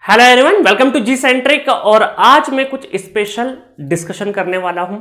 Hello everyone, welcome to G centric. और आज मैं कुछ स्पेशल डिस्कशन करने वाला हूं।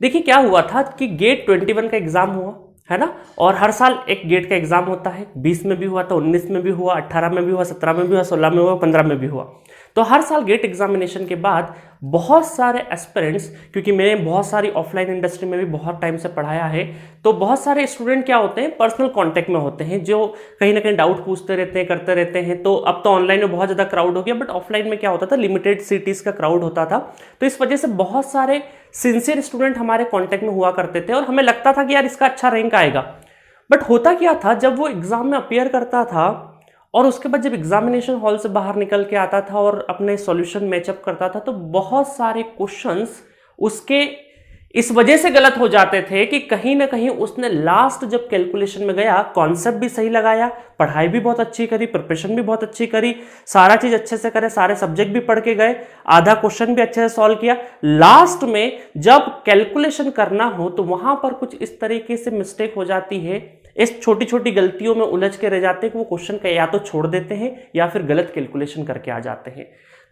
देखिए क्या हुआ था कि गेट 21 का एग्जाम हुआ है ना। और हर साल एक गेट का एग्जाम होता है। 20 में भी हुआ था, 19 में भी हुआ, 18 में भी हुआ, 17 में भी हुआ, 16 में हुआ, 15 में भी हुआ। तो हर साल गेट एग्जामिनेशन के बाद बहुत सारे एस्पिरेंट्स, क्योंकि मैंने बहुत सारी ऑफलाइन इंडस्ट्री में भी बहुत टाइम से पढ़ाया है, तो बहुत सारे स्टूडेंट क्या होते हैं, पर्सनल कांटेक्ट में होते हैं, जो कहीं ना कहीं डाउट पूछते रहते हैं, करते रहते हैं। तो अब तो ऑनलाइन में बहुत ज़्यादा क्राउड हो गया, बट ऑफलाइन में क्या होता था, लिमिटेड सिटीज़ का क्राउड होता था। तो इस वजह से बहुत सारे सिंसियर स्टूडेंट हमारे कॉन्टेक्ट में हुआ करते थे और हमें लगता था कि यार इसका अच्छा रैंक आएगा। बट होता क्या था, जब वो एग्जाम में अपीयर करता था और उसके बाद जब एग्जामिनेशन हॉल से बाहर निकल के आता था और अपने सॉल्यूशन मैचअप करता था, तो बहुत सारे क्वेश्चंस उसके इस वजह से गलत हो जाते थे कि कहीं ना कहीं उसने लास्ट जब कैलकुलेशन में गया, कॉन्सेप्ट भी सही लगाया, पढ़ाई भी बहुत अच्छी करी, प्रिपरेशन भी बहुत अच्छी करी, सारा चीज अच्छे से करे, सारे सब्जेक्ट भी पढ़ के गए, आधा क्वेश्चन भी अच्छे से सॉल्व किया। लास्ट में जब कैलकुलेशन करना हो तो वहां पर कुछ इस तरीके से मिस्टेक हो जाती है, इस छोटी छोटी गलतियों में उलझ के रह जाते हैं कि वो क्वेश्चन का या तो छोड़ देते हैं या फिर गलत कैलकुलेशन करके आ जाते हैं।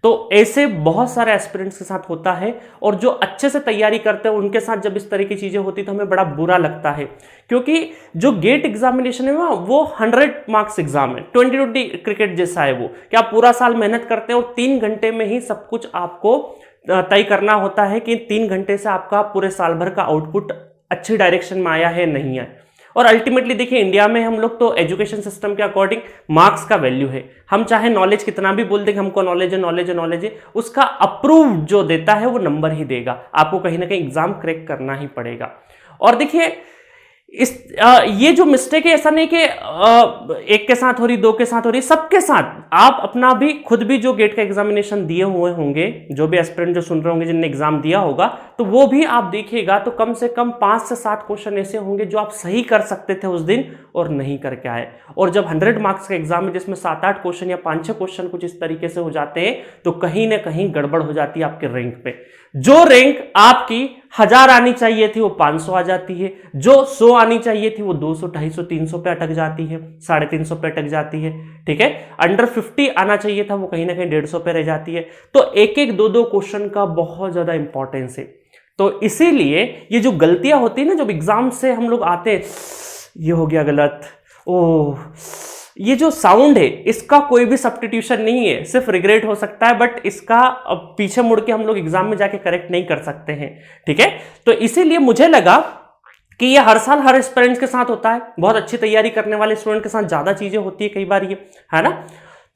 तो ऐसे बहुत सारे एस्पिरेंट्स के साथ होता है और जो अच्छे से तैयारी करते हैं उनके साथ जब इस तरह की चीजें होती तो हमें बड़ा बुरा लगता है, क्योंकि जो गेट एग्जामिनेशन है वो 100 मार्क्स एग्जाम है, 2020 क्रिकेट जैसा है वो, कि आप पूरा साल मेहनत करते हैं और 3 घंटे में ही सब कुछ आपको तय करना होता है कि 3 घंटे से आपका पूरे साल भर का आउटपुट अच्छी डायरेक्शन में आया है नहीं आया। और अल्टीमेटली देखिए, इंडिया में हम लोग तो एजुकेशन सिस्टम के अकॉर्डिंग मार्क्स का वैल्यू है। हम चाहे नॉलेज कितना भी बोल दें कि हमको नॉलेज है, नॉलेज है, नॉलेज है, उसका अप्रूव जो देता है वो नंबर ही देगा। आपको कहीं ना कहीं एग्जाम क्रैक करना ही पड़ेगा। और देखिए ये जो मिस्टेक है, ऐसा नहीं कि एक के साथ हो रही, दो के साथ हो रही, सबके साथ। आप अपना भी खुद भी जो गेट का एग्जामिनेशन दिए हुए होंगे, जो भी एस्पिरेंट जो सुन रहे होंगे जिनने एग्जाम दिया होगा, तो वो भी आप देखिएगा तो कम से कम 5 से 7 क्वेश्चन ऐसे होंगे जो आप सही कर सकते थे उस दिन और नहीं करके आए। और जब 100 मार्क्स का एग्जाम है जिसमें 7-8 क्वेश्चन या 5-6 क्वेश्चन कुछ इस तरीके से हो जाते हैं, तो कहीं ना कहीं गड़बड़ हो जाती है आपके रैंक पे। जो रैंक आपकी 1000 आनी चाहिए थी वो 500 आ जाती है, जो 100 आनी चाहिए थी वो 200, 250, 300 पे अटक जाती है, 350 पे अटक जाती है। ठीक है, अंडर 50 आना चाहिए था वो कहीं ना कहीं 150 पे रह जाती है। तो एक एक दो क्वेश्चन का बहुत ज्यादा इंपॉर्टेंस है। तो इसीलिए ये जो गलतियां होती है ना, जब एग्जाम से हम लोग आते हैं, ये हो गया गलत, ओह, ये जो साउंड है इसका कोई भी सब्स्टिट्यूशन नहीं है, सिर्फ रिग्रेट हो सकता है, बट इसका पीछे मुड़ के हम लोग एग्जाम में जाके करेक्ट नहीं कर सकते हैं। ठीक है, तो इसीलिए मुझे लगा कि ये हर साल हर स्टूडेंट्स के साथ होता है, बहुत अच्छी तैयारी करने वाले स्टूडेंट के साथ ज्यादा चीजें होती है कई बार, ये है ना।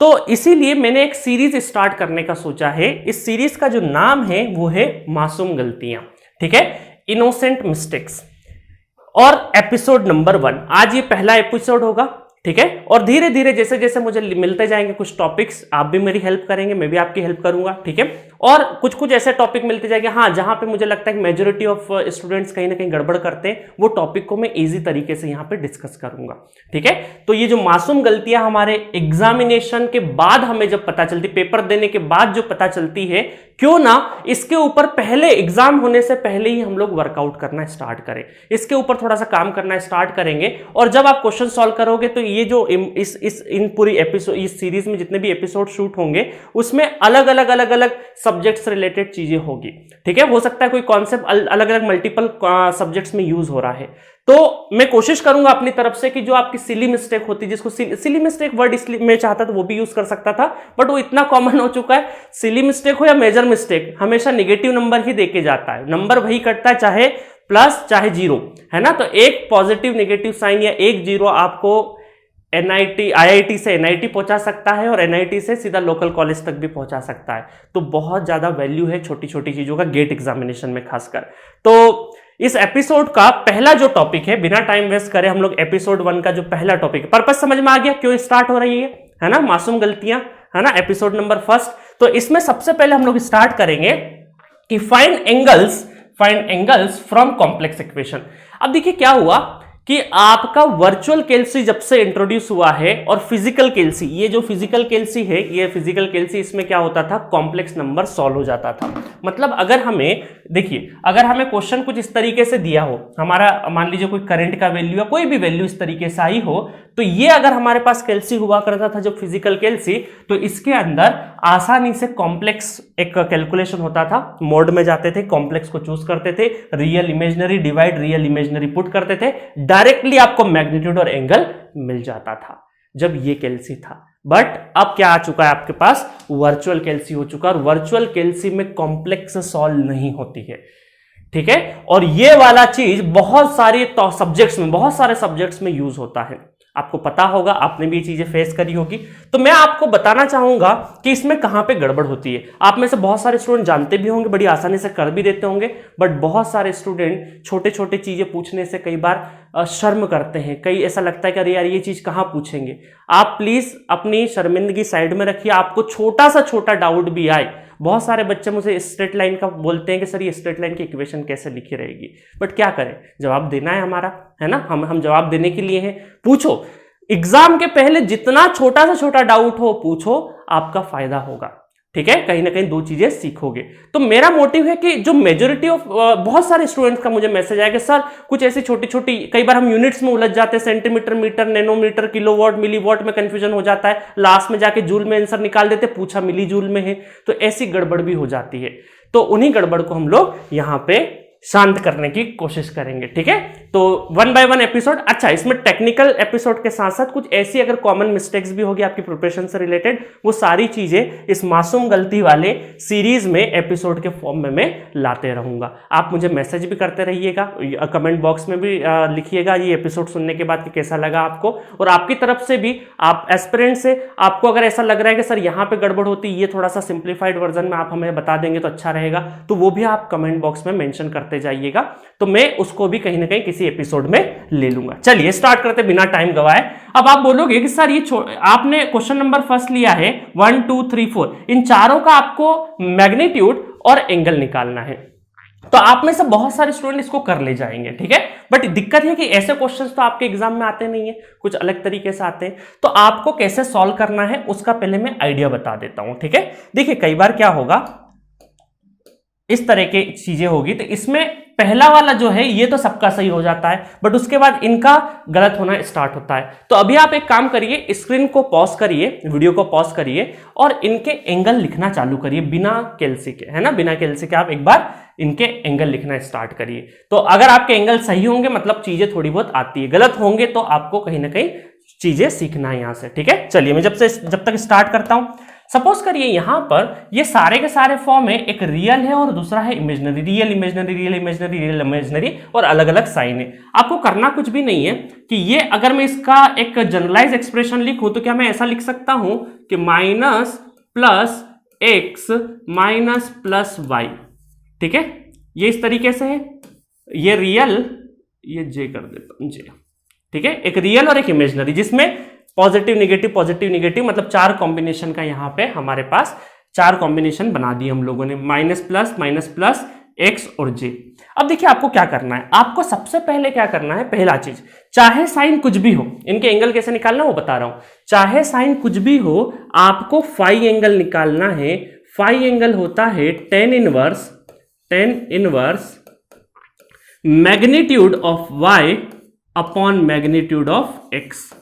तो इसीलिए मैंने एक सीरीज स्टार्ट करने का सोचा है। इस सीरीज का जो नाम है वो है मासूम गलतियां। ठीक है, इनोसेंट मिस्टेक्स, और एपिसोड नंबर 1। आज ये पहला एपिसोड होगा। ठीक है, और धीरे धीरे जैसे जैसे मुझे मिलते जाएंगे कुछ टॉपिक्स, आप भी मेरी हेल्प करेंगे, मैं भी आपकी हेल्प करूंगा। ठीक है, और कुछ कुछ ऐसे टॉपिक मिलते जाएंगे, हाँ, जहां पे मुझे लगता है कि मेजोरिटी ऑफ स्टूडेंट्स कहीं ना कहीं गड़बड़ करते हैं, वो टॉपिक को मैं इजी तरीके से यहाँ पे डिस्कस करूंगा। ठीक है, तो ये जो मासूम गलतियां हमारे एग्जामिनेशन के बाद हमें जब पता चलती, पेपर देने के बाद जो पता चलती है, क्यों ना इसके ऊपर पहले, एग्जाम होने से पहले ही हम लोग वर्कआउट करना स्टार्ट करें, इसके ऊपर थोड़ा सा काम करना स्टार्ट करेंगे। और जब आप क्वेश्चन सॉल्व करोगे तो ये जो इन पूरी एपिसोड, इस सीरीज में जितने भी एपिसोड शूट होंगे उसमें अलग अलग सब्जेक्ट से रिलेटेड चीजें होगी। ठीक है, हो सकता है कोई कॉन्सेप्ट अलग अलग मल्टीपल सब्जेक्ट्स में यूज हो रहा है, तो मैं कोशिश करूंगा अपनी तरफ से कि जो आपकी सिली मिस्टेक होती है, जिसको सिली मिस्टेक वर्ड इसलिए मैं चाहता था वो भी यूज कर सकता था, बट वो इतना कॉमन हो चुका है, सिली मिस्टेक हो या मेजर मिस्टेक, हमेशा नेगेटिव नंबर ही देके जाता है, नंबर वही कटता है, चाहे प्लस चाहे जीरो, है ना। तो एक पॉजिटिव नेगेटिव साइन या एक जीरो आपको IIT से NIT पहुंचा सकता है और NIT से सीधा लोकल कॉलेज तक भी पहुंचा सकता है। तो बहुत ज्यादा वैल्यू है छोटी छोटी चीजों का गेट एग्जामिनेशन में खासकर। तो इस एपिसोड का पहला जो टॉपिक है, बिना टाइम वेस्ट करे हम लोग एपिसोड 1 का जो पहला टॉपिक है, पर्पस समझ में आ गया क्यों स्टार्ट हो रही है ना, मासूम गलतियां, है ना, एपिसोड नंबर 1। तो इसमें सबसे पहले हम लोग स्टार्ट करेंगे कि find angles from complex equation. अब देखिए क्या हुआ कि आपका वर्चुअल कैलसी जब से इंट्रोड्यूस हुआ है और फिजिकल कैलसी, ये जो फिजिकल कैलसी है, ये फिजिकल कैलसी, इसमें क्या होता था, कॉम्प्लेक्स नंबर सॉल्व हो जाता था। मतलब अगर हमें, देखिए, अगर हमें क्वेश्चन कुछ इस तरीके से दिया हो, हमारा मान लीजिए कोई करंट का वैल्यू या कोई भी वैल्यू इस तरीके से आई हो, तो ये अगर हमारे पास कैलसी हुआ करता था जो फिजिकल कैलसी, तो इसके अंदर आसानी से कॉम्प्लेक्स एक कैलकुलेशन होता था, मोड में जाते थे, कॉम्प्लेक्स को चूज करते थे, real imaginary divide real imaginary put करते थे, डायरेक्टली आपको मैग्नीट्यूड और एंगल मिल जाता था जब ये कैलसी था। बट अब क्या आ चुका है आपके पास, वर्चुअल कैलसी हो चुका है, और वर्चुअल कैलसी में कॉम्प्लेक्स सॉल्व नहीं होती है, ठीक है। और ये वाला चीज बहुत सारे सब्जेक्ट्स में, बहुत सारे सब्जेक्ट्स में यूज होता है, आपको पता होगा, आपने भी ये चीजें फेस करी होगी। तो मैं आपको बताना चाहूंगा कि इसमें कहां पे गड़बड़ होती है। आप में से बहुत सारे स्टूडेंट जानते भी होंगे, बड़ी आसानी से कर भी देते होंगे, बट बहुत सारे स्टूडेंट छोटे छोटे चीजें पूछने से कई बार शर्म करते हैं, कई ऐसा लगता है कि अरे यार ये चीज कहां पूछेंगे। आप प्लीज अपनी शर्मिंदगी साइड में रखिए, आपको छोटा सा छोटा डाउट भी आए, बहुत सारे बच्चे मुझे स्ट्रेट लाइन का बोलते हैं कि सर ये स्ट्रेट लाइन की इक्वेशन कैसे लिखी रहेगी, बट क्या करें, जवाब देना है हमारा, है ना, हम जवाब देने के लिए हैं। पूछो, एग्जाम के पहले जितना छोटा सा छोटा डाउट हो पूछो, आपका फायदा होगा, ठीक है, कहीं ना कहीं दो चीजें सीखोगे। तो मेरा मोटिव है कि जो मेजोरिटी ऑफ बहुत सारे स्टूडेंट्स का मुझे मैसेज आया कि सर कुछ ऐसी छोटी छोटी, कई बार हम यूनिट्स में उलझ जाते हैं, centimetre, metre, nanometre, kilowatt, milliwatt में कंफ्यूजन हो जाता है, लास्ट में जाके जूल में आंसर निकाल देते, पूछा मिली जूल में है, तो ऐसी गड़बड़ भी हो जाती है। तो उन्हीं गड़बड़ को हम लोग यहां पे शांत करने की कोशिश करेंगे, ठीक है। तो 1 बाय 1 एपिसोड। अच्छा, इसमें टेक्निकल एपिसोड के साथ साथ कुछ ऐसी अगर कॉमन मिस्टेक्स भी होगी आपकी प्रिपरेशन से रिलेटेड, वो सारी चीजें इस मासूम गलती वाले सीरीज में एपिसोड के फॉर्म में मैं लाते रहूंगा। आप मुझे मैसेज भी करते रहिएगा, कमेंट बॉक्स में भी लिखिएगा ये एपिसोड सुनने के बाद कि कैसा लगा आपको, और आपकी तरफ से भी, आप एस्पिरेंट से आपको अगर ऐसा लग रहा है कि सर यहाँ पे गड़बड़ होती है, ये थोड़ा सा सिंप्लीफाइड वर्जन में आप हमें बता देंगे तो अच्छा रहेगा, तो वो भी आप कमेंट बॉक्स में मेंशन करते जाइएगा, तो मैं उसको भी कहीं ना कहीं किसी एपिसोड में ले लूंगा। चलिए स्टार्ट करते बिना टाइम गवाए। अब आप बोलोगे कि सर ये आपने क्वेश्चन नंबर फर्स्ट लिया है 1 2 3 4, इन चारों का आपको मैग्नीट्यूड और एंगल निकालना है। तो आप में से बहुत सारे स्टूडेंट इसको कर ले जाएंगे, ठीक है, बट दिक्कत है कि ऐसे क्वेश्चंस तो आपके एग्जाम में आते नहीं है, कुछ अलग तरीके से आते हैं। तो आपको कैसे सॉल्व करना है उसका पहले मैं आइडिया बता देता हूं, ठीक है। देखिए कई बार क्या होगा, इस तरह की चीजें होगी, तो इसमें पहला वाला जो है ये तो सबका सही हो जाता है, बट उसके बाद इनका गलत होना स्टार्ट होता है। तो अभी आप एक काम करिए, स्क्रीन को पॉज करिए, वीडियो को पॉज करिए और इनके एंगल लिखना चालू करिए बिना कैलसी के, है ना, बिना कैलसी के आप एक बार इनके एंगल लिखना स्टार्ट करिए। तो अगर आपके एंगल सही होंगे मतलब चीजें थोड़ी बहुत आती है, गलत होंगे तो आपको कहीं ना कहीं चीजें सीखना है यहां से, ठीक है। चलिए मैं जब तक स्टार्ट करता हूं। सपोज करिए यहां पर ये सारे के सारे फॉर्म है, एक रियल है और दूसरा है imaginary, real imaginary, real imaginary, real imaginary, और अलग अलग साइन है। आपको करना कुछ भी नहीं है कि ये, अगर मैं इसका एक जनरलाइज एक्सप्रेशन लिखूं तो क्या मैं ऐसा लिख सकता हूं कि minus plus x minus plus y, ठीक है, ये इस तरीके से है, ये रियल, ये जे कर देता हूं, जे, ठीक है, एक रियल और एक इमेजिनरी, जिसमें पॉजिटिव निगेटिव मतलब चार कॉम्बिनेशन का यहां पे हमारे पास चार कॉम्बिनेशन बना दिए हम लोगों ने, माइनस प्लस एक्स और जे। अब देखिए आपको क्या करना है, आपको सबसे पहले क्या करना है, पहला चीज, चाहे साइन कुछ भी हो, इनके एंगल कैसे निकालना वो बता रहा हूं, चाहे साइन कुछ भी हो आपको फाई एंगल निकालना है। फाई एंगल होता है tan inverse magnitude of y upon magnitude of x,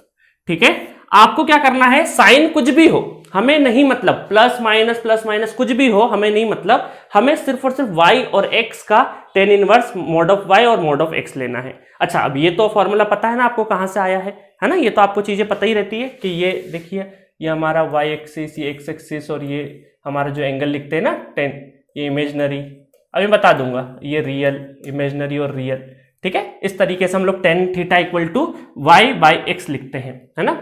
ठीक है। आपको क्या करना है, साइन कुछ भी हो हमें नहीं मतलब, प्लस माइनस कुछ भी हो हमें नहीं मतलब, हमें सिर्फ और सिर्फ y और x का tan inverse mod of y और मॉड ऑफ x लेना है। अच्छा, अब ये तो फॉर्मूला पता है ना आपको कहां से आया है ना, ये तो आपको चीजें पता ही रहती है कि ये देखिए, ये हमारा y एक्सिस, ये x एक्सिस, और ये हमारा जो एंगल लिखते हैं ना 10, ये इमेजिनरी, अभी बता दूंगा, ये रियल, इमेजिनरी और रियल, ठीक है। इस तरीके से हम लोग tan theta equal to y by x लिखते हैं, है ना,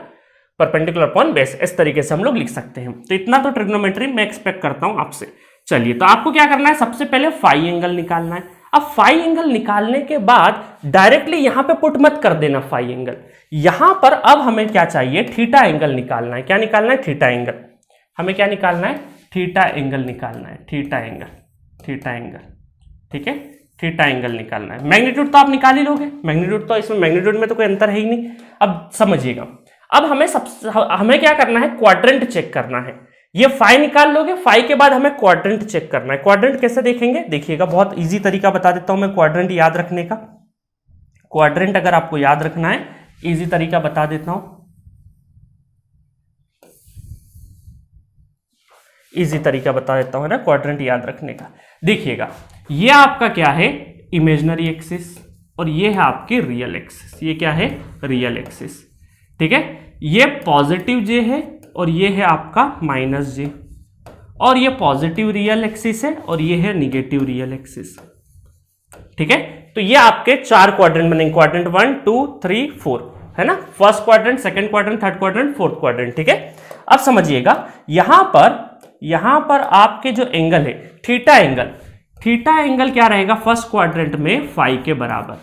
परपेंडिकुलर अपॉन बेस, इस तरीके से हम लोग लिख सकते हैं। तो इतना तो ट्रिग्नोमेट्री मैं एक्सपेक्ट करता हूं आपसे। चलिए, तो आपको क्या करना है, सबसे पहले फाई एंगल निकालना है। अब फाई एंगल निकालने के बाद डायरेक्टली यहां पे पुट मत कर देना फाई एंगल, यहां पर अब हमें क्या चाहिए, थीटा एंगल निकालना है। क्या निकालना है, थीटा एंगल, हमें क्या निकालना है, थीटा एंगल निकालना है, थीटा एंगल, ठीक है, थीटा एंगल निकालना है। मैग्नीट्यूड तो आप निकाल ही लोगे, मैग्नीट्यूड तो इसमें, मैग्नीट्यूड में तो कोई अंतर है ही नहीं। अब समझिएगा, अब हमें क्या करना है, क्वाड्रेंट चेक करना है। ये फाई निकाल लोगे, फाई के बाद हमें क्वाड्रेंट चेक करना है। क्वाड्रेंट कैसे देखेंगे, देखिएगा, बहुत इजी तरीका बता देता हूं मैं क्वाड्रेंट याद रखने का। क्वाड्रेंट अगर आपको याद रखना है, इजी तरीका बता देता हूं। इजी तरीका बता देता हूं, है ना, क्वाड्रेंट याद रखने का। देखिएगा, ये आपका क्या है, इमेजिनरी एक्सिस, और ये है आपकी रियल एक्सिस। ये क्या है, रियल एक्सिस, ठीक है। ये पॉजिटिव जे है और ये है आपका माइनस जे, और ये पॉजिटिव रियल एक्सिस है और ये है निगेटिव रियल एक्सिस, ठीक है। तो ये आपके 4 क्वाड्रेंट बनेंगे, क्वाड्रेंट 1 2 3 4, है ना, first quadrant, second quadrant, third quadrant, fourth quadrant, ठीक है। अब समझिएगा, यहां पर आपके जो एंगल है थीटा एंगल क्या रहेगा, फर्स्ट क्वाड्रेंट में फाई के बराबर।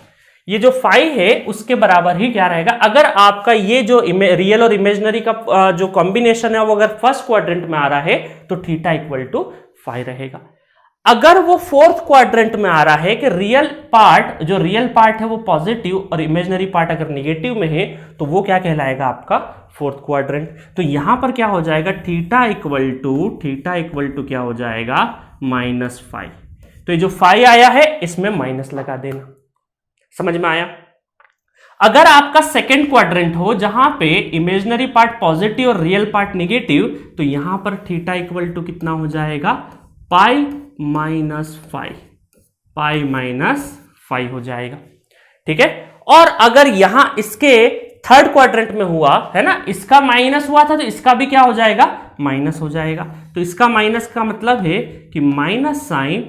ये जो फाई है उसके बराबर ही क्या रहेगा, अगर आपका ये जो रियल और इमेजिनरी का जो कॉम्बिनेशन है वो अगर फर्स्ट क्वाड्रेंट में आ रहा है तो थीटा इक्वल टू फाई रहेगा। अगर वो फोर्थ क्वाड्रेंट में आ रहा है कि रियल पार्ट है वो पॉजिटिव और इमेजिनरी पार्ट अगर निगेटिव में है तो वो क्या कहलाएगा, आपका फोर्थ क्वाड्रेंट। तो यहां पर क्या हो जाएगा, थीटा इक्वल टू क्या हो जाएगा, -फाई। तो ये जो फाई आया है इसमें माइनस लगा देना, समझ में आया। अगर आपका सेकेंड क्वाड्रेंट हो जहां पे इमेजिनरी पार्ट पॉजिटिव और रियल पार्ट निगेटिव, तो यहां पर थीटा इक्वल टू कितना हो जाएगा, पाई माइनस फाई हो जाएगा, ठीक है। और अगर यहां इसके थर्ड क्वाड्रेंट में हुआ है ना, इसका माइनस हुआ था तो इसका भी क्या हो जाएगा, माइनस हो जाएगा। तो इसका माइनस का मतलब है कि minus sine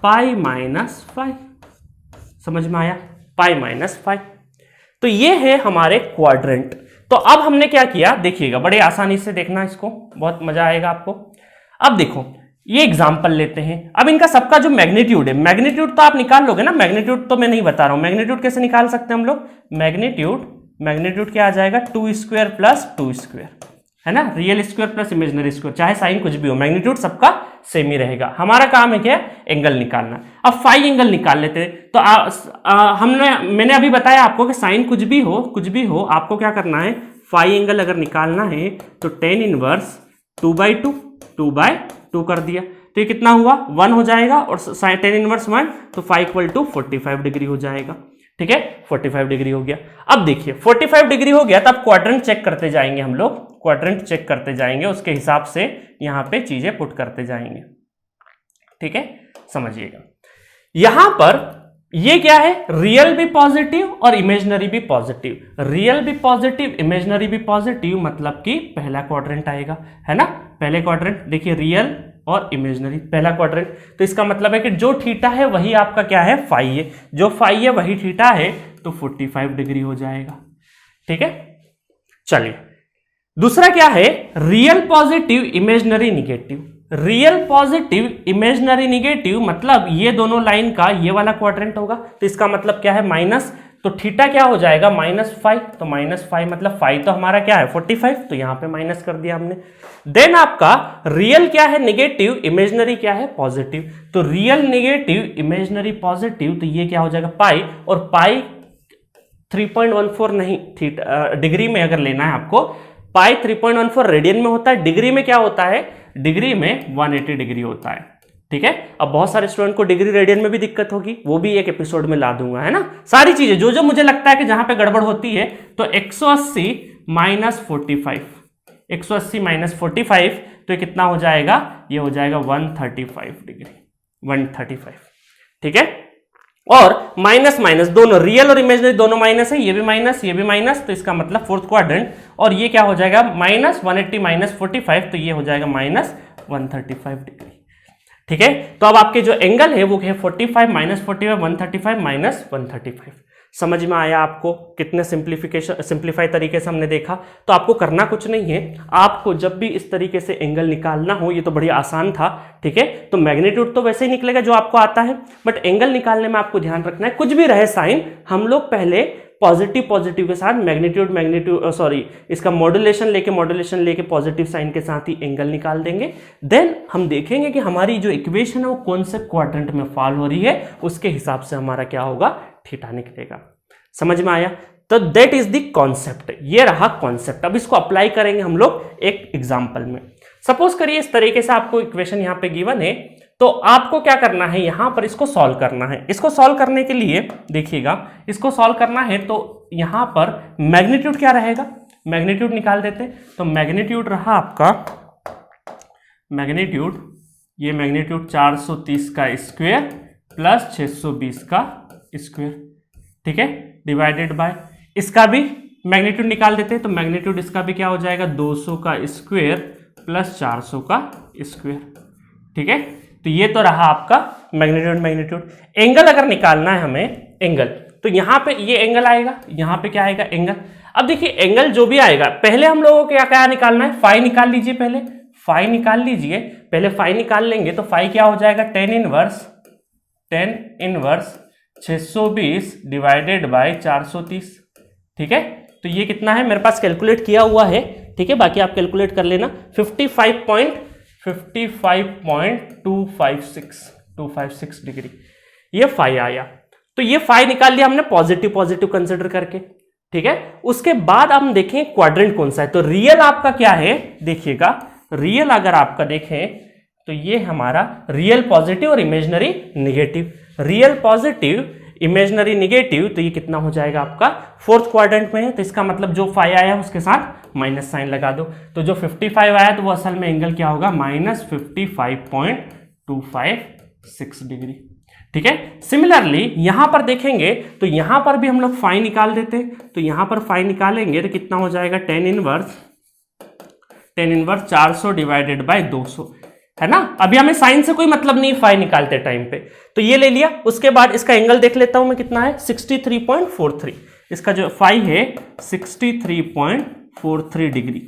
pi minus phi, समझ में आया, पाई माइनस फाई। तो ये है हमारे क्वाड्रेंट। तो अब हमने क्या किया, देखिएगा, बड़े आसानी से देखना, इसको बहुत मजा आएगा आपको। अब देखो, ये एग्जाम्पल लेते हैं। अब इनका सबका जो मैग्नीट्यूड है, मैग्नीट्यूड तो आप निकाल लोगे ना, मैग्नीट्यूड तो मैं नहीं बता रहा हूं, मैग्नीट्यूड कैसे निकाल सकते हैं हम लोग, मैग्नीट्यूड क्या आ जाएगा, 2 स्क्वायर प्लस 2 स्क्वायर, है ना, real square plus imaginary square, चाहे साइन कुछ भी हो, मैग्नीट्यूड सबका सेम ही रहेगा। हमारा काम है क्या, एंगल निकालना। अब फाई एंगल निकाल लेते हैं। तो मैंने अभी बताया आपको कि साइन कुछ भी हो आपको क्या करना है, फाई एंगल अगर निकालना है तो tan इनवर्स 2/2 कर दिया, तो ये कितना हुआ, 1 हो जाएगा, और tan इनवर्स 1 तो फाई इक्वल टू 45 डिग्री हो जाएगा, ठीक है, 45 डिग्री हो गया। अब देखिए 45 डिग्री हो गया, तब क्वाड्रेंट चेक करते जाएंगे हम लोग, क्वाड्रेंट चेक करते जाएंगे, उसके हिसाब से यहां पे चीजें पुट करते जाएंगे, ठीक है, समझिएगा। यहां पर ये क्या है, रियल भी पॉजिटिव और इमेजिनरी भी पॉजिटिव, रियल भी पॉजिटिव इमेजिनरी भी पॉजिटिव, मतलब कि पहला क्वाड्रेंट आएगा, है ना, पहले क्वाड्रेंट देखिए, रियल और इमेजिनरी पहला क्वाड्रेंट। तो इसका मतलब है कि जो थीटा है वही आपका क्या है, फाई है, जो फाई है वही थीटा है, तो 45 डिग्री हो जाएगा, ठीक है। चलिए दूसरा क्या है, real positive imaginary negative. Real positive imaginary negative मतलब ये दोनों लाइन का ये वाला क्वाड्रेंट होगा, तो इसका मतलब क्या है, माइनस, तो थीटा क्या हो जाएगा, -5, तो -5 मतलब फाई तो हमारा क्या है 45, तो यहां पे माइनस कर दिया हमने। देन आपका रियल क्या है निगेटिव, इमेजिनरी क्या है पॉजिटिव, तो रियल निगेटिव इमेजिनरी पॉजिटिव, तो ये क्या हो जाएगा पाई, और पाई 3.14 नहीं, डिग्री में अगर लेना है आपको, पाई 3.14 रेडियन में होता है, डिग्री में क्या होता है, डिग्री में 180 डिग्री होता है, ठीक है। अब बहुत सारे स्टूडेंट को डिग्री रेडियन में भी दिक्कत होगी, वो भी एक एपिसोड में ला दूंगा, है ना, सारी चीजें जो मुझे लगता है कि जहां पे गड़बड़ होती है। तो 180 माइनस 45, 180 माइनस 45, तो ये कितना हो जाएगा, ये हो जाएगा 135 डिग्री, 135, ठीक है। और माइनस माइनस दोनों, रियल और इमेजिनरी दोनों माइनस है, ये भी माइनस, तो इसका मतलब फोर्थ क्वाड्रेंट, और ये क्या हो जाएगा, -180 माइनस 45, तो ये हो जाएगा -135 डिग्री, ठीक है। तो अब आपके जो एंगल है वो है 45 माइनस 45, 135 माइनस 135। समझ में आया आपको, कितने सिंप्लीफाई तरीके से हमने देखा। तो आपको करना कुछ नहीं है, आपको जब भी इस तरीके से एंगल निकालना हो, ये तो बड़ी आसान था, ठीक है। तो मैग्नीट्यूड तो वैसे ही निकलेगा जो आपको आता है, बट एंगल निकालने में आपको ध्यान रखना है, कुछ भी रहे साइन, हम लोग पहले पॉजिटिव के साथ मैग्नीट्यूड इसका मॉड्यूलेशन लेके पॉजिटिव साइन के साथ ही एंगल निकाल देंगे। देन हम देखेंगे कि हमारी जो इक्वेशन है वो कौन से क्वाड्रेंट में फॉल हो रही है, उसके हिसाब से हमारा क्या होगा, थीटा निकलेगा। समझ में आया। तो दैट इज द कॉन्सेप्ट, ये रहा कॉन्सेप्ट। अब इसको अप्लाई करेंगे हम लोग एक एग्जांपल में। सपोज करिए इस तरीके से आपको इक्वेशन यहां पे गिवन है, तो आपको क्या करना है, यहां पर इसको सॉल्व करना है। इसको सॉल्व करने के लिए देखिएगा, इसको सॉल्व करना है तो यहां पर मैग्नीट्यूड क्या रहेगा, मैग्नीट्यूड निकाल देते। तो मैग्नीट्यूड रहा आपका, मैग्नीट्यूड, ये मैग्नीट्यूड 430 का स्क्वायर प्लस 620 का स्क्वायर, ठीक है, डिवाइडेड बाय, इसका भी मैग्नीट्यूड निकाल देते हैं तो मैग्नीट्यूड इसका भी क्या हो जाएगा 200 का स्क्वायर प्लस 400 का स्क्वायर, ठीक है। तो ये तो रहा आपका मैग्नीट्यूड। एंगल अगर निकालना है हमें, एंगल, तो यहाँ पे ये एंगल आएगा, यहाँ पे क्या आएगा एंगल। अब देखिए एंगल जो भी आएगा, पहले हम लोगों को क्या क्या निकालना है, फाई निकाल लीजिए, पहले फाई निकाल लीजिए, पहले फाई निकाल लेंगे तो फाई क्या हो जाएगा tan इनवर्स 620 डिवाइडेड बाय 430, ठीक है। तो ये कितना है, मेरे पास कैलकुलेट किया हुआ है, ठीक है, बाकी आप कैलकुलेट कर लेना, 55.256 डिग्री ये फाई आया। तो ये फाई निकाल लिया हमने पॉजिटिव कंसिडर करके, ठीक है। उसके बाद हम देखें क्वाड्रेंट कौन सा है, तो रियल आपका क्या है, देखिएगा रियल अगर आपका देखें तो ये हमारा रियल पॉजिटिव और imaginary negative, real positive imaginary negative, तो ये कितना हो जाएगा आपका फोर्थ क्वाड्रेंट में है, तो इसका मतलब जो फाई आया उसके साथ माइनस साइन लगा दो, तो जो 55 आया तो वो असल में एंगल क्या होगा -55.256 डिग्री, ठीक है। सिमिलरली यहां पर देखेंगे तो यहां पर भी हम लोग फाई निकाल देते, तो यहां पर फाई निकालेंगे तो कितना हो जाएगा tan इनवर्स 400 डिवाइडेड बाय 200, है ना। अभी हमें साइन से कोई मतलब नहीं फाई निकालते टाइम पे, तो ये ले लिया। उसके बाद इसका एंगल देख लेता हूं मैं कितना है 63.43, इसका जो फाई है 63.43 डिग्री,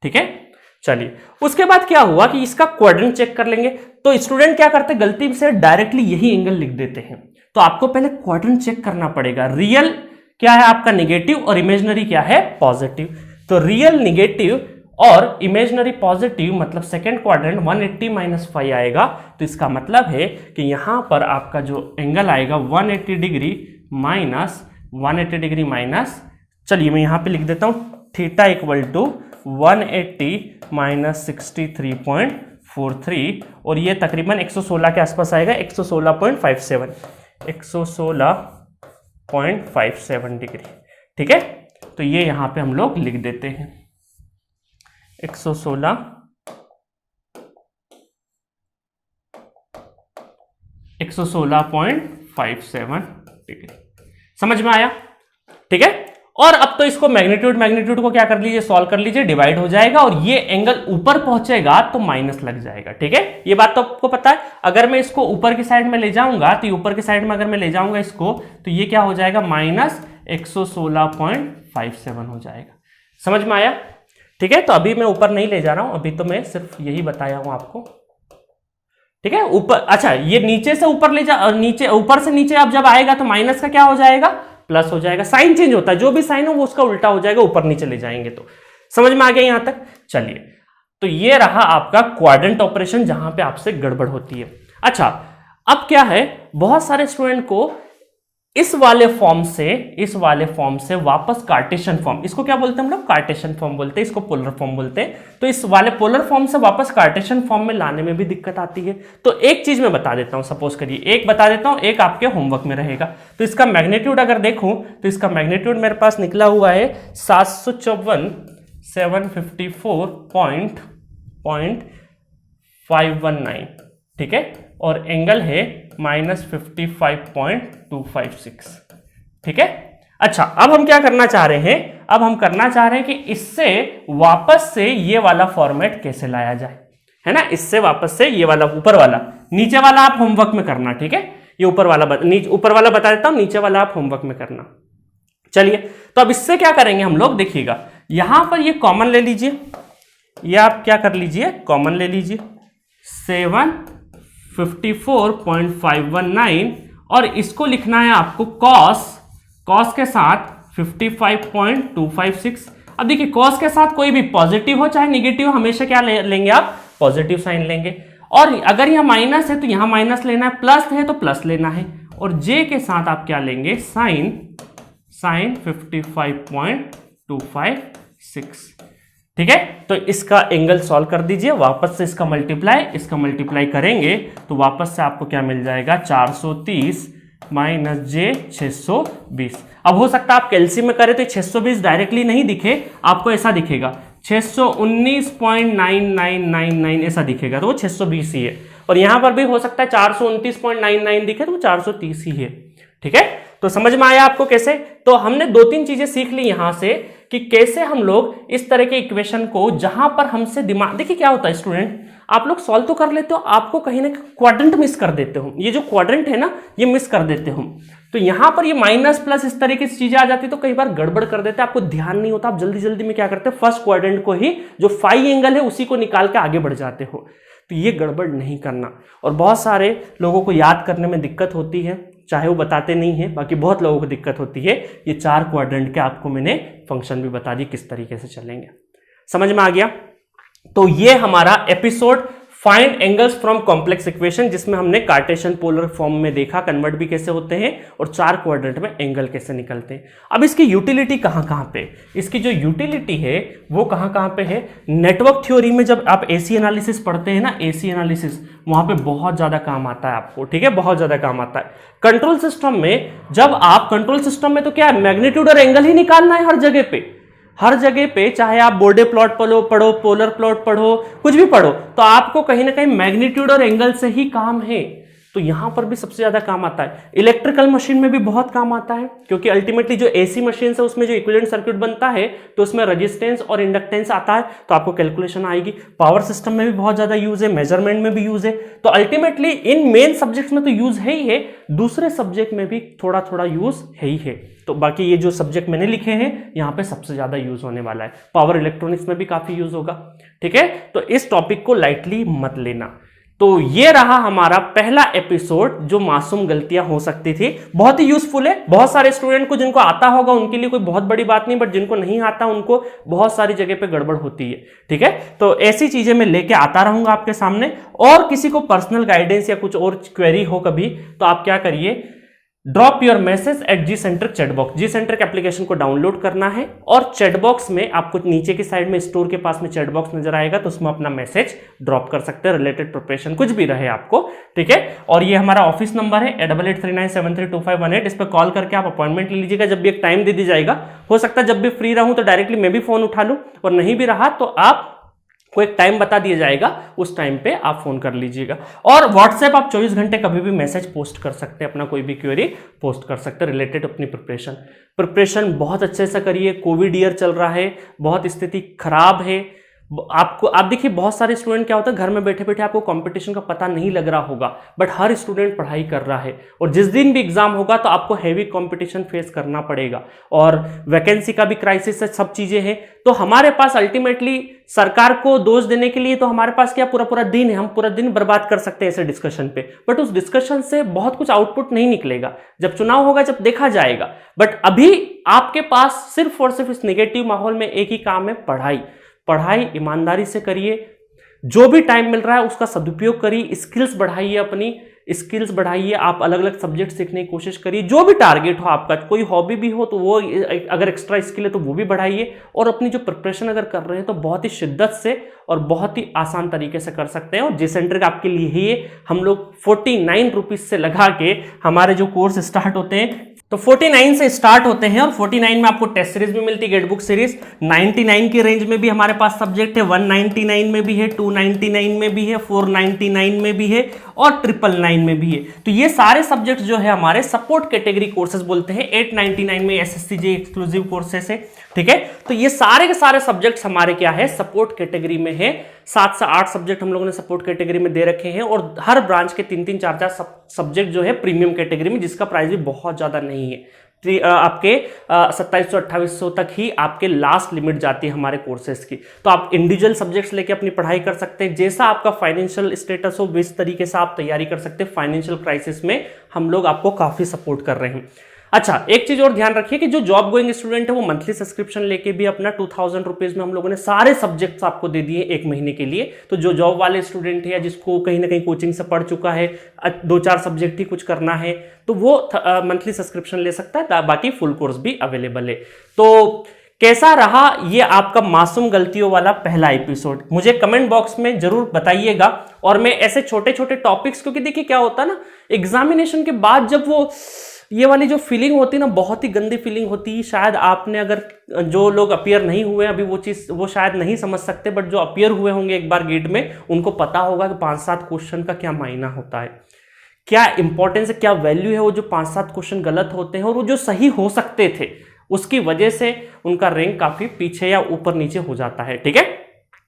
ठीक है। चलिए उसके बाद क्या हुआ कि इसका क्वाड्रेंट चेक कर लेंगे, तो स्टूडेंट क्या करते हैं गलती से डायरेक्टली यही एंगल लिख देते हैं, तो आपको पहले क्वाड्रेंट चेक करना पड़ेगा। रियल क्या है आपका नेगेटिव और इमेजिनरी क्या है पॉजिटिव, तो रियल नेगेटिव और इमेजिनरी पॉजिटिव मतलब सेकेंड क्वाड्रेंट 180 माइनस 5 आएगा, तो इसका मतलब है कि यहां पर आपका जो एंगल आएगा 180 डिग्री माइनस, चलिए मैं यहां पे लिख देता हूं थीटा इक्वल टू 180 माइनस 63.43, और ये तकरीबन 116 के आसपास आएगा, 116.57 डिग्री, ठीक है। तो ये यहां पे हम लोग लिख देते हैं 116.57 डिग्री, समझ में आया, ठीक है। और अब तो इसको मैग्नीट्यूड को क्या कर लीजिए, सॉल्व कर लीजिए, डिवाइड हो जाएगा और ये एंगल ऊपर पहुंचेगा तो माइनस लग जाएगा, ठीक है। ये बात तो आपको पता है। अगर मैं इसको ऊपर की साइड में ले जाऊंगा तो ऊपर की साइड में अगर मैं ले जाऊंगा इसको, तो ये क्या हो जाएगा -116.57 हो जाएगा, समझ में आया, ठीक है। तो अभी मैं ऊपर नहीं ले जा रहा हूं, अभी तो मैं सिर्फ यही बताया हूं आपको, ठीक है। ऊपर, अच्छा ये नीचे से ऊपर ले जा, नीचे ऊपर से नीचे अब जब आएगा तो माइनस का क्या हो जाएगा, प्लस हो जाएगा, साइन चेंज होता है, जो भी साइन हो वो उसका उल्टा हो जाएगा, ऊपर नीचे ले जाएंगे तो, समझ में आ गया यहां तक। चलिए तो ये रहा आपका क्वाड्रेंट ऑपरेशन जहां पे आपसे गड़बड़ होती है। अच्छा अब क्या है, बहुत सारे स्टूडेंट को इस वाले फॉर्म से वापस कार्टेशियन फॉर्म, इसको क्या बोलते हैं हम लोग, कार्टेशियन फॉर्म बोलते हैं, इसको पोलर फॉर्म बोलते हैं, तो इस वाले पोलर फॉर्म से वापस कार्टेशियन फॉर्म में लाने में भी दिक्कत आती है। तो एक चीज मैं बता देता हूं, सपोज करिए एक बता देता हूं, एक आपके होमवर्क में रहेगा। तो इसका मैग्नीट्यूड अगर देखूं तो इसका मैग्नीट्यूड मेरे पास निकला हुआ है 754.519, ठीक है, और एंगल है -55.256, ठीक है। अच्छा अब हम क्या करना चाह रहे हैं, अब हम करना चाह रहे हैं कि इससे वापस से ये वाला फॉर्मेट कैसे लाया जाए, है ना। इससे वापस से ये वाला ऊपर वाला, नीचे वाला आप होमवर्क में करना, ठीक है। ये ऊपर वाला बता देता हूं, नीचे वाला आप होमवर्क में करना। चलिए तो अब इससे क्या करेंगे हम लोग, देखिएगा यहां पर ये कॉमन ले लीजिए, ये आप क्या कर लीजिए कॉमन ले लीजिए 754.519, और इसको लिखना है आपको कॉस के साथ 55.256। अब देखिए कॉस के साथ कोई भी पॉजिटिव हो चाहे नेगेटिव, हमेशा क्या लेंगे आप, पॉजिटिव साइन लेंगे, और अगर यह माइनस है तो यहां माइनस लेना है, प्लस है तो प्लस लेना है, और जे के साथ आप क्या लेंगे, साइन 55.256, ठीक है। तो इसका एंगल सॉल्व कर दीजिए, वापस से इसका मल्टीप्लाई करेंगे तो वापस से आपको क्या मिल जाएगा 430 माइनस जे 620। अब हो सकता है आप कैलसी में करें तो 620 डायरेक्टली नहीं दिखे, आपको ऐसा दिखेगा 619.9999 ऐसा दिखेगा तो वो 620 ही है, और यहां पर भी हो सकता है 429.99 दिखे तो वो 430 ही है। ठीक है, तो समझ में आया आपको कैसे? तो हमने 2-3 चीजें सीख ली यहां से कि कैसे हम लोग इस तरह के इक्वेशन को, जहां पर हमसे दिमाग, देखिए क्या होता है स्टूडेंट, आप लोग सॉल्व तो कर लेते हो, आपको कहीं ना कहीं क्वाड्रेंट मिस कर देते हो, ये जो क्वाड्रेंट है ना ये मिस कर देते हो, तो यहां पर ये माइनस प्लस इस तरीके से चीजें आ जाती तो कई बार गड़बड़ कर देते, आपको ध्यान नहीं होता, आप जल्दी जल्दी में क्या करते हो, फर्स्ट क्वाड्रेंट को ही जो फाई एंगल है उसी को निकाल के आगे बढ़ जाते हो, तो ये गड़बड़ नहीं करना। और बहुत सारे लोगों को याद करने में दिक्कत होती है, चाहे वो बताते नहीं है, बाकी बहुत लोगों को दिक्कत होती है। ये 4 क्वाड्रेंट के आपको मैंने फंक्शन भी बता दिए किस तरीके से चलेंगे, समझ में आ गया? तो ये हमारा episode find angles from complex equation, जिसमें हमने कार्टेशियन पोलर फॉर्म में देखा कन्वर्ट भी कैसे होते हैं और 4 क्वाड्रेंट में एंगल कैसे निकलते हैं। अब इसकी यूटिलिटी कहां कहां पे, इसकी जो यूटिलिटी है वो कहां कहां पे है। नेटवर्क थ्योरी में जब आप एसी एनालिसिस पढ़ते हैं ना, एसी एनालिसिस, वहां पे बहुत ज्यादा काम आता है आपको, ठीक है, बहुत ज्यादा काम आता है। कंट्रोल सिस्टम में, जब आप कंट्रोल सिस्टम में तो क्या है, मैग्नीट्यूड और एंगल ही निकालना है हर जगह पे, हर जगह पे, चाहे आप बोर्डे प्लॉट पढ़ो, पोलर प्लॉट पढ़ो, कुछ भी पढ़ो, तो आपको कहीं ना कहीं मैग्नीट्यूड और एंगल से ही काम है। तो यहां पर भी सबसे ज्यादा काम आता है। इलेक्ट्रिकल मशीन में भी बहुत काम आता है, क्योंकि अल्टीमेटली जो एसी मशीन है उसमें जो इक्विवेलेंट सर्किट बनता है तो उसमें रेजिस्टेंस और इंडक्टेंस आता है, तो आपको कैलकुलेशन आएगी। पावर सिस्टम में भी बहुत ज्यादा यूज है, मेजरमेंट में भी यूज है। तो अल्टीमेटली इन मेन सब्जेक्ट्स में तो यूज है ही है, दूसरे सब्जेक्ट में भी थोड़ा थोड़ा यूज है ही है। तो बाकी ये जो सब्जेक्ट मैंने लिखे हैं यहाँ पे सबसे ज्यादा यूज होने वाला है। पावर इलेक्ट्रॉनिक्स में भी काफी यूज होगा, ठीक है। तो इस टॉपिक को लाइटली मत लेना। तो ये रहा हमारा पहला एपिसोड, जो मासूम गलतियां हो सकती थी। बहुत ही यूजफुल है, बहुत सारे स्टूडेंट को जिनको आता होगा उनके लिए कोई बहुत बड़ी बात नहीं, बट जिनको नहीं आता उनको बहुत सारी जगह पे गड़बड़ होती है, ठीक है। तो ऐसी चीजें मैं लेके आता रहूंगा आपके सामने। और किसी को पर्सनल गाइडेंस या कुछ और क्वेरी हो कभी, तो आप क्या करिए, drop your message eight Gcentric chatbox. Gcentric application को डाउनलोड करना है और चैटबॉक्स में आपको नीचे की साइड में स्टोर के पास में चैटबॉक्स नजर आएगा, तो उसमें अपना मैसेज ड्रॉप कर सकते हैं, रिलेटेड प्रिपरेशन कुछ भी रहे आपको, ठीक है। और ये हमारा ऑफिस नंबर है 8839732518, इस पर कॉल करके आप अपॉइंटमेंट ले लीजिएगा। जब भी एक टाइम दे दी जाएगा, हो सकता है जब भी फ्री रहूं तो डायरेक्टली मैं भी फोन उठा लूं, और नहीं भी रहा तो आप को एक टाइम बता दिया जाएगा, उस टाइम पे आप फोन कर लीजिएगा। और व्हाट्सएप आप 24 घंटे कभी भी मैसेज पोस्ट कर सकते हैं, अपना कोई भी क्वेरी पोस्ट कर सकते हैं रिलेटेड अपनी प्रिपरेशन बहुत अच्छे से करिए। कोविड ईयर चल रहा है, बहुत स्थिति खराब है आपको। आप देखिए बहुत सारे स्टूडेंट क्या होता है, घर में बैठे बैठे आपको कंपटीशन का पता नहीं लग रहा होगा, बट हर स्टूडेंट पढ़ाई कर रहा है, और जिस दिन भी एग्जाम होगा तो आपको हैवी कंपटीशन फेस करना पड़ेगा, और वैकेंसी का भी क्राइसिस है, सब चीजें हैं। तो हमारे पास अल्टीमेटली सरकार को दोष देने के लिए तो हमारे पास क्या पूरा पूरा दिन है, हम पूरा दिन बर्बाद कर सकते हैं ऐसे डिस्कशन पे, बट उस डिस्कशन से बहुत कुछ आउटपुट नहीं निकलेगा। जब चुनाव होगा जब देखा जाएगा, बट अभी आपके पास सिर्फ और सिर्फ इस नेगेटिव माहौल में एक ही काम है, पढ़ाई ईमानदारी से करिए। जो भी टाइम मिल रहा है उसका सदुपयोग करिए, स्किल्स बढ़ाइए, अपनी स्किल्स बढ़ाइए, आप अलग अलग सब्जेक्ट सीखने की कोशिश करिए। जो भी टारगेट हो आपका, कोई हॉबी भी हो तो वो, अगर एक्स्ट्रा स्किल है तो वो भी बढ़ाइए, और अपनी जो प्रिपरेशन अगर कर रहे हैं तो बहुत ही शिद्दत से और बहुत ही आसान तरीके से कर सकते हैं। और Gcentric आपके लिए ही हम लोग 49 रुपीज से लगा के हमारे जो कोर्स स्टार्ट होते हैं, तो 49 से स्टार्ट होते हैं, और 49 में आपको टेस्ट सीरीज भी मिलती है, गेट बुक सीरीज। 99 की रेंज में भी हमारे पास सब्जेक्ट है, 199 में भी है, 299 में भी है, 499 में भी है, और 999 में भी है। तो ये सारे सब्जेक्ट जो है हमारे सपोर्ट कैटेगरी कोर्सेज बोलते हैं। 899 में SSCJ एक्सक्लूसिव कोर्सेस है, ठीक है। तो ये सारे के सारे सब्जेक्ट्स हमारे क्या है, सपोर्ट कैटेगरी में है। 7 से 8 सब्जेक्ट हम लोगों ने सपोर्ट कैटेगरी में दे रखे हैं, और हर ब्रांच के 3-3, 4-4 सब्जेक्ट जो है प्रीमियम कैटेगरी में, जिसका प्राइस भी बहुत ज्यादा नहीं है। आपके 2700-2800 तक ही आपके लास्ट लिमिट जाती है हमारे कोर्सेज की। तो आप इंडिविजुअल सब्जेक्ट्स लेके अपनी पढ़ाई कर सकते हैं, जैसा आपका फाइनेंशियल स्टेटस हो इस तरीके से आप तैयारी कर सकते हैं। फाइनेंशियल क्राइसिस में हम लोग आपको काफी सपोर्ट कर रहे हैं। अच्छा, एक चीज और ध्यान रखिए कि जो जॉब गोइंग स्टूडेंट है वो मंथली सब्सक्रिप्शन लेके भी अपना 2000 रुपीज में हम लोगों ने सारे सब्जेक्ट्स आपको दे दिए 1 महीने के लिए। तो जो जॉब वाले स्टूडेंट है या जिसको कहीं ना कहीं कोचिंग से पढ़ चुका है, 2-4 सब्जेक्ट ही कुछ करना है, तो वो मंथली सब्सक्रिप्शन ले सकता है, बाकी फुल कोर्स भी अवेलेबल है। तो कैसा रहा ये आपका मासूम गलतियों वाला पहला एपिसोड, मुझे कमेंट बॉक्स में जरूर बताइएगा। और मैं ऐसे छोटे छोटे टॉपिक्स, क्योंकि देखिए क्या होता है ना, एग्जामिनेशन के बाद जब वो ये वाली जो फीलिंग होती है ना, बहुत ही गंदी फीलिंग होती है। शायद आपने, अगर जो लोग अपीयर नहीं हुए अभी वो चीज़ वो शायद नहीं समझ सकते, बट जो अपीयर हुए होंगे एक बार गेट में, उनको पता होगा कि 5-7 क्वेश्चन का क्या मायना होता है, क्या इंपॉर्टेंस है, क्या वैल्यू है। वो जो 5-7 क्वेश्चन गलत होते हैं और वो जो सही हो सकते थे, उसकी वजह से उनका रैंक काफी पीछे या ऊपर नीचे हो जाता है। ठीक है,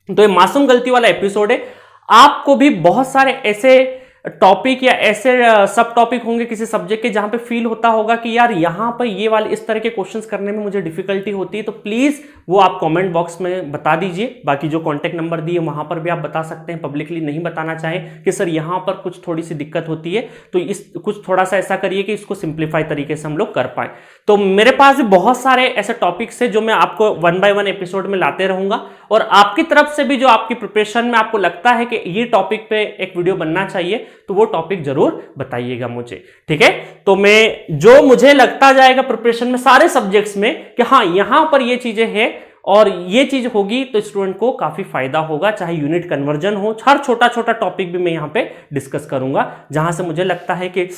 तो ये मासूम गलती वाला एपिसोड है। आपको भी बहुत सारे ऐसे टॉपिक या ऐसे सब टॉपिक होंगे किसी सब्जेक्ट के जहां पे फील होता होगा कि यार यहां पर ये वाले इस तरह के क्वेश्चंस करने में मुझे डिफिकल्टी होती है, तो प्लीज वो आप कमेंट बॉक्स में बता दीजिए। बाकी जो कांटेक्ट नंबर दिए वहां पर भी आप बता सकते हैं, पब्लिकली नहीं बताना चाहें कि सर यहां पर कुछ थोड़ी सी दिक्कत होती है, तो इस कुछ थोड़ा सा ऐसा करिए कि इसको सिंप्लीफाई तरीके से हम लोग कर पाए। तो मेरे पास भी बहुत सारे ऐसे टॉपिक्स है जो मैं आपको 1 बाय 1 एपिसोड में लाते रहूंगा, और आपकी तरफ से भी जो आपकी प्रिपरेशन में आपको लगता है कि ये टॉपिक पे एक वीडियो बनना चाहिए, तो वो टॉपिक जरूर बताइएगा मुझे। ठीक है, तो मैं जो मुझे लगता जाएगा प्रिपरेशन में सारे सब्जेक्ट्स में कि हाँ यहां पर ये चीजें हैं और ये चीज होगी तो स्टूडेंट को काफी फायदा होगा, चाहे यूनिट कन्वर्जन हो, हर छोटा छोटा टॉपिक भी मैं यहां पे डिस्कस करूंगा जहां से मुझे लगता है कि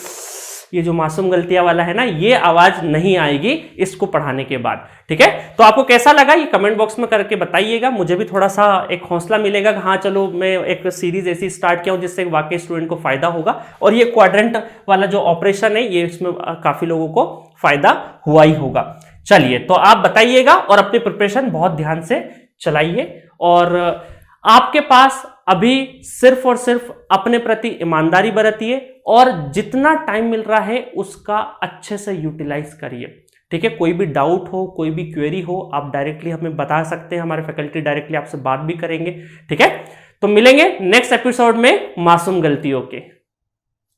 ये जो मासूम गलतियां वाला है ना, ये आवाज नहीं आएगी इसको पढ़ाने के बाद। ठीक है, तो आपको कैसा लगा ये कमेंट बॉक्स में करके बताइएगा, मुझे भी थोड़ा सा एक हौसला मिलेगा कि हाँ चलो मैं एक सीरीज ऐसी स्टार्ट किया हूं जिससे वाकई स्टूडेंट को फायदा होगा। और ये क्वाड्रेंट वाला जो ऑपरेशन है ये इसमें काफी लोगों को फायदा हुआ ही होगा। चलिए, तो आप बताइएगा और अपनी प्रिपरेशन बहुत ध्यान से चलाइए, और आपके पास अभी सिर्फ और सिर्फ अपने प्रति ईमानदारी बरतिए और जितना टाइम मिल रहा है उसका अच्छे से यूटिलाइज करिए। ठीक है, कोई भी डाउट हो, कोई भी क्वेरी हो, आप डायरेक्टली हमें बता सकते हैं, हमारे फैकल्टी डायरेक्टली आपसे बात भी करेंगे। ठीक है, तो मिलेंगे नेक्स्ट एपिसोड में मासूम गलतियों के।